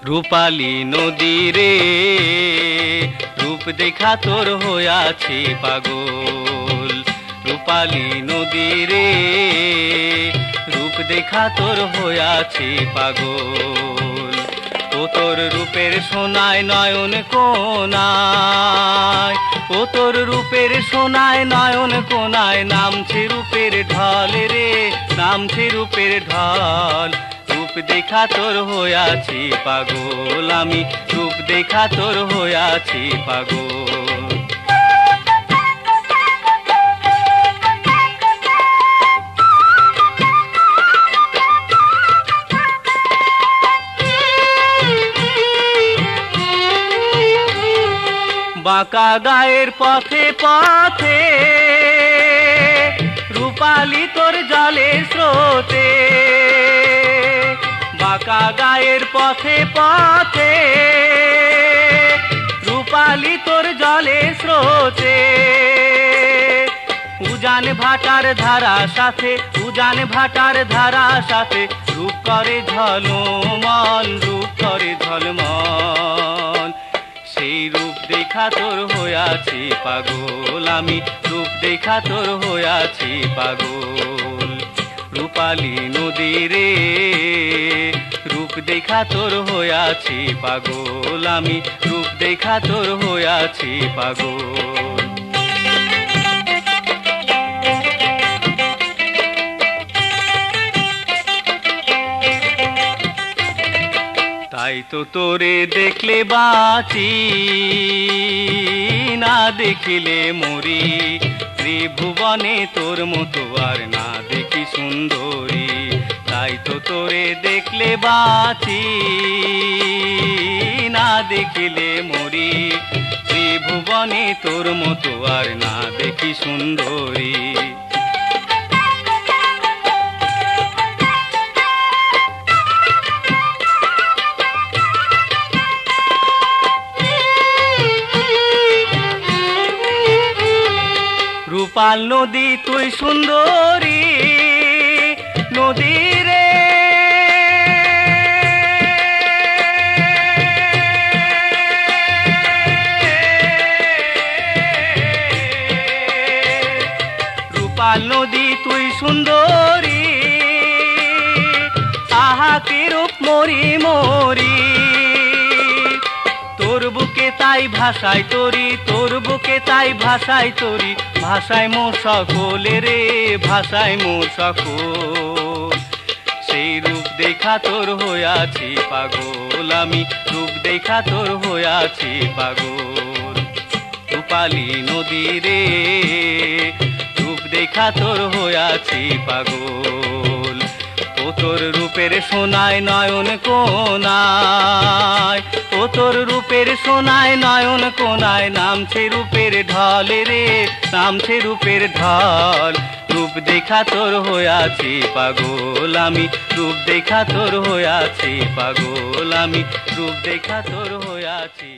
রূপালী নদী রে রূপ দেখা তোর হইয়াছি পাগল। রূপালী নদী রে রূপ দেখা তোর হইয়াছি পাগল। ও তোর রূপের সোনায় নয়ন কোনায়, ও তোর রূপের সোনায় নয়ন কোনায় নামছে রূপের ঢল রে, নামছে রূপের ঢল। রূপ দেখা তোর হইয়াছি পাগল, আমি রূপ দেখা তোর হইয়াছি পাগল। বাঁকা গায়ের পথে পথে রূপালী তোর জলে স্রোতে, বাঁকা গায়ের পথে পথে রূপালী তোর জলে স্রোতে। উজান ভাটার ধারা সাথে, উজান ভাটার ধারা সাথে রূপ করে ঝলমল, রূপ করে ঝলমল। সেই রূপ দেখা তোর হইয়াছি পাগল, আমি রূপ দেখা তোর হইয়াছি পাগল। রূপালী নদী রে রূপ দেখা তোর হইয়াছি পাগল, আমি রূপ দেখা তোর হইয়াছি পাগল। তাই তো তোরে দেখলে বাঁচি, না দেখিলে মরি। ত্রিভুবনে তোর মতো আর না দেখি সুন্দরী। তাই তো তোরে দেখলে বাঁচি, না দেখিলে মরি। ত্রিভুবনে তোর মতো আর না দেখি সুন্দরী। রূপাল নদী তুই সুন্দরী নদী রে, রূপাল নদী তুই সুন্দরী। আহা কি রূপ মরি মরি, তোর বুকে তাই ভাষায় তরি, তোর বুকে তাই ভাষায় তরি। ভাষায় মোর সকলে রে, ভাষায় মোর সকল। সেই রূপ দেখা তোর হইয়াছি পাগল, আমি রূপ দেখা তোর হইয়াছি পাগল। রূপালী নদী রে রূপ দেখা তোর হইয়াছি পাগল। ও তোর রূপের সোনায় নয়ন কোনায়, ও তোর রূপের সোনায় নয়ন কোনায় নামছে রূপের ঢল রে, নামছে রূপের ঢল। রূপ দেখা তোর হইয়াছি পাগল, আমি রূপ দেখা তোর হইয়াছি পাগল, আমি রূপ দেখা তোর হইয়াছি।